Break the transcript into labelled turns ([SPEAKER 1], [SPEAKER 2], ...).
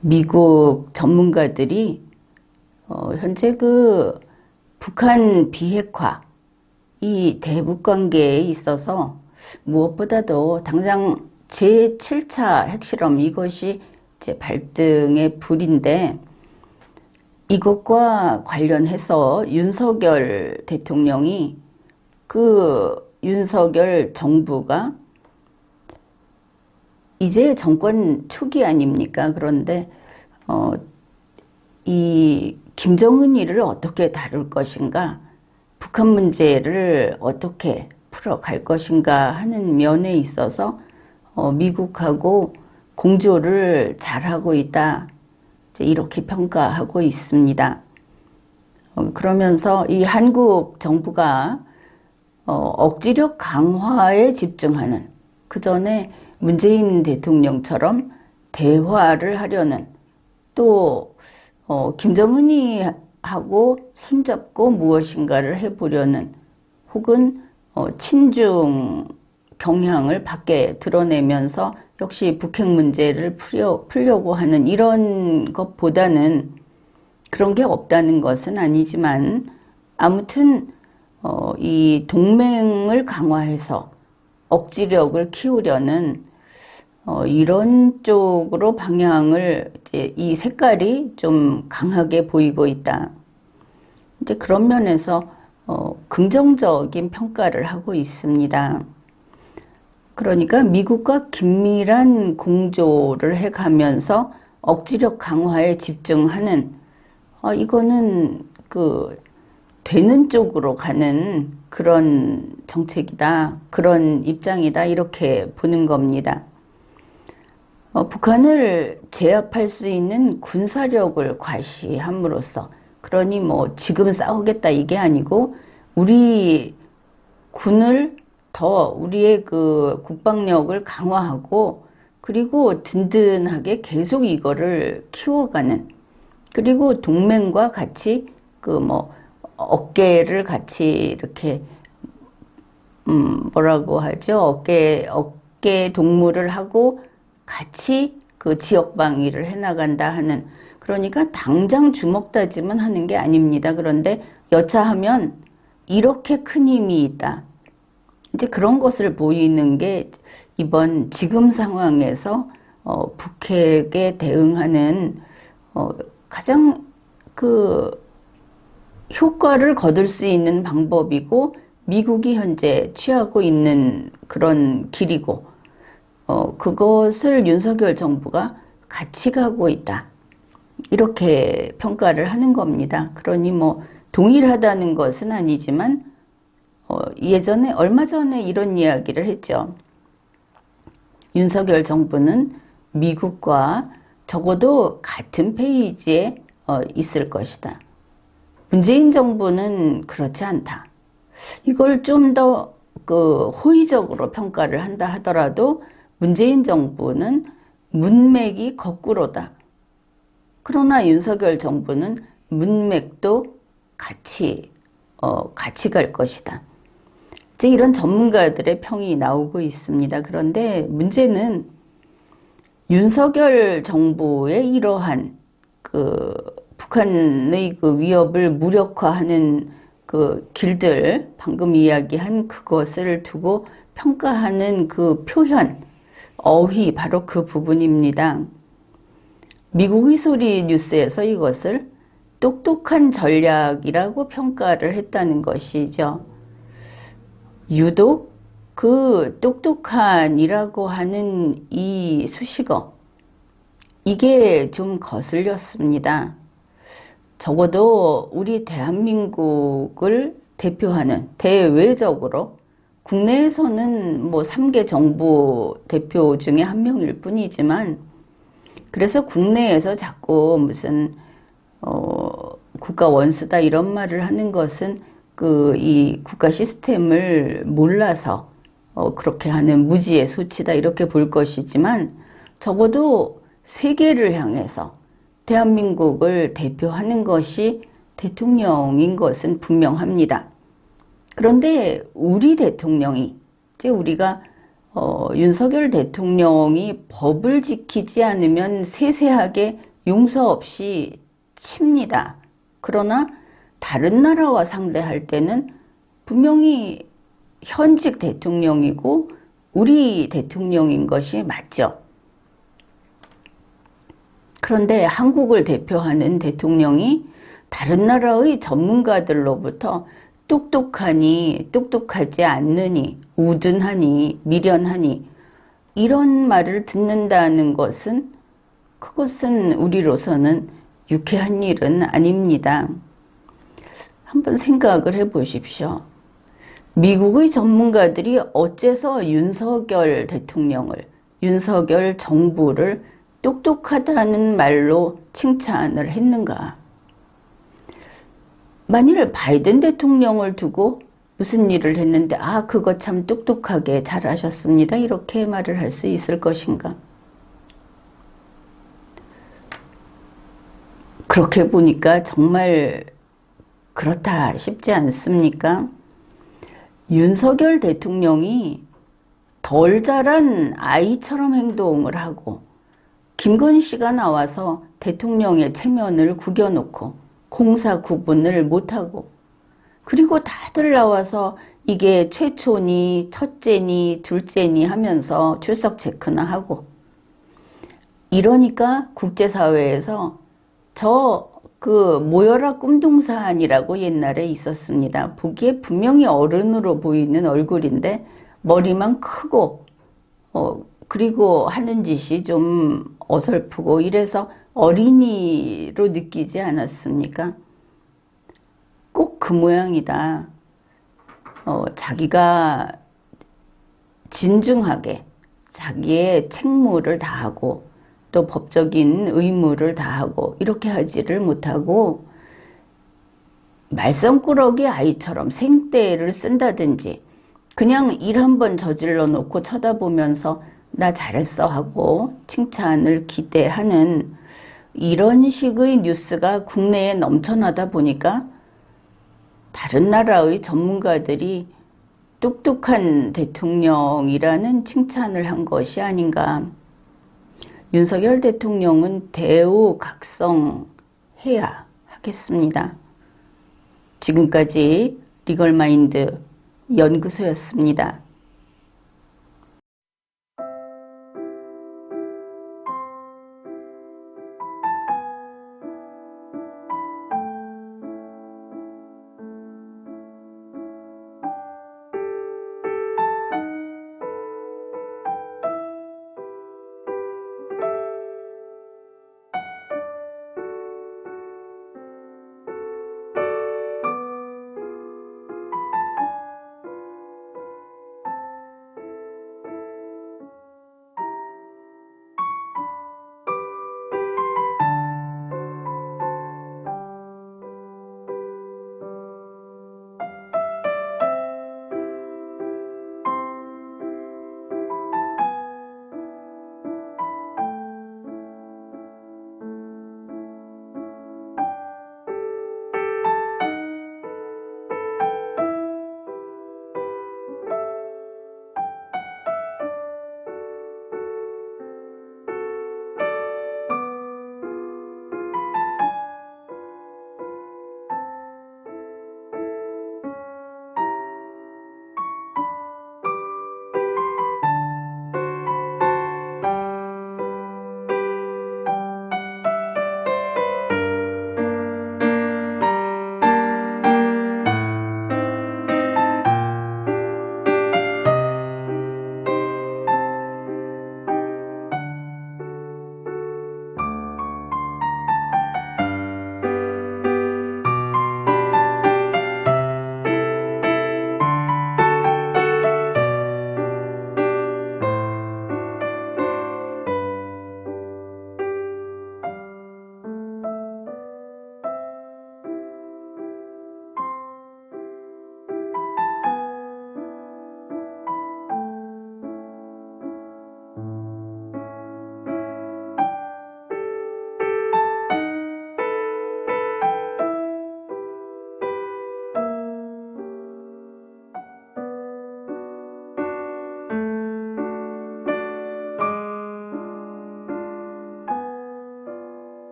[SPEAKER 1] 미국 전문가들이 현재 그 북한 비핵화 이 대북 관계에 있어서 무엇보다도 당장 제7차 핵실험 이것이 이제 발등의 불인데, 이것과 관련해서 윤석열 대통령이 그 윤석열 정부가 이제 정권 초기 아닙니까? 그런데 이 김정은이를 어떻게 다룰 것인가, 북한 문제를 어떻게 풀어갈 것인가 하는 면에 있어서 미국하고 공조를 잘하고 있다, 이렇게 평가하고 있습니다. 그러면서 이 한국 정부가 억지력 강화에 집중하는, 그 전에 문재인 대통령처럼 대화를 하려는, 또 김정은이 하고 손잡고 무엇인가를 해보려는, 혹은 친중 경향을 밖에 드러내면서 역시 북핵 문제를 풀려고 하는 이런 것보다는, 그런 게 없다는 것은 아니지만 아무튼 이 동맹을 강화해서 억지력을 키우려는 이런 쪽으로 방향을, 이제 이 색깔이 좀 강하게 보이고 있다. 이제 그런 면에서 긍정적인 평가를 하고 있습니다. 그러니까 미국과 긴밀한 공조를 해가면서 억지력 강화에 집중하는, 이거는 그 되는 쪽으로 가는 그런 정책이다, 그런 입장이다, 이렇게 보는 겁니다. 북한을 제압할 수 있는 군사력을 과시함으로써, 그러니 뭐 지금 싸우겠다 이게 아니고 우리 군을 더, 우리의 그 국방력을 강화하고, 그리고 든든하게 계속 이거를 키워가는, 그리고 동맹과 같이 그 뭐 어깨를 같이 이렇게 뭐라고 하죠? 어깨 동무를 하고 같이 그 지역 방위를 해나간다 하는, 그러니까 당장 주먹 다짐은 하는 게 아닙니다. 그런데 여차하면 이렇게 큰 힘이 있다, 이제 그런 것을 보이는 게 이번 지금 상황에서 북핵에 대응하는 가장 그 효과를 거둘 수 있는 방법이고, 미국이 현재 취하고 있는 그런 길이고, 그것을 윤석열 정부가 같이 가고 있다, 이렇게 평가를 하는 겁니다. 그러니 뭐 동일하다는 것은 아니지만 예전에, 얼마 전에 이런 이야기를 했죠. 윤석열 정부는 미국과 적어도 같은 페이지에 있을 것이다. 문재인 정부는 그렇지 않다. 이걸 좀 더 그 호의적으로 평가를 한다 하더라도 문재인 정부는 문맥이 거꾸로다. 그러나 윤석열 정부는 문맥도 같이 갈 것이다. 이제 이런 전문가들의 평이 나오고 있습니다. 그런데 문제는 윤석열 정부의 이러한 그 북한의 그 위협을 무력화하는 그 길들, 방금 이야기한 그것을 두고 평가하는 그 표현, 어휘, 바로 그 부분입니다. 미국의 소리 뉴스에서 이것을 똑똑한 전략이라고 평가를 했다는 것이죠. 유독 그 똑똑한이라고 하는 이 수식어, 이게 좀 거슬렸습니다. 적어도 우리 대한민국을 대표하는, 대외적으로 국내에서는 뭐 3개 정부 대표 중에 한 명일 뿐이지만, 그래서 국내에서 자꾸 무슨 국가 원수다 이런 말을 하는 것은 이 국가 시스템을 몰라서 그렇게 하는 무지의 소치다, 이렇게 볼 것이지만, 적어도 세계를 향해서 대한민국을 대표하는 것이 대통령인 것은 분명합니다. 그런데 우리 대통령이, 이제 우리가 윤석열 대통령이 법을 지키지 않으면 세세하게 용서 없이 칩니다. 그러나 다른 나라와 상대할 때는 분명히 현직 대통령이고 우리 대통령인 것이 맞죠. 그런데 한국을 대표하는 대통령이 다른 나라의 전문가들로부터 똑똑하니, 똑똑하지 않느니, 우둔하니, 미련하니 이런 말을 듣는다는 것은 그것은 우리로서는 유쾌한 일은 아닙니다. 한번 생각을 해보십시오. 미국의 전문가들이 어째서 윤석열 대통령을, 윤석열 정부를 똑똑하다는 말로 칭찬을 했는가? 만일 바이든 대통령을 두고 무슨 일을 했는데 그거 참 똑똑하게 잘하셨습니다. 이렇게 말을 할 수 있을 것인가? 그렇게 보니까 정말 그렇다 싶지 않습니까? 윤석열 대통령이 덜 자란 아이처럼 행동을 하고 김건희 씨가 나와서 대통령의 체면을 구겨놓고 공사 구분을 못하고 그리고 다들 나와서 이게 최초니 첫째니 둘째니 하면서 출석 체크나 하고 이러니까 국제사회에서 모여라 꿈동산이라고 옛날에 있었습니다. 보기에 분명히 어른으로 보이는 얼굴인데 머리만 크고 그리고 하는 짓이 좀 어설프고 이래서 어린이로 느끼지 않았습니까? 꼭 그 모양이다. 자기가 진중하게 자기의 책무를 다하고 또 법적인 의무를 다하고 이렇게 하지를 못하고 말썽꾸러기 아이처럼 생떼를 쓴다든지 그냥 일 한번 저질러 놓고 쳐다보면서 나 잘했어 하고 칭찬을 기대하는 이런 식의 뉴스가 국내에 넘쳐나다 보니까 다른 나라의 전문가들이 똑똑한 대통령이라는 칭찬을 한 것이 아닌가. 윤석열 대통령은 대우각성해야 하겠습니다. 지금까지 리걸마인드 연구소였습니다.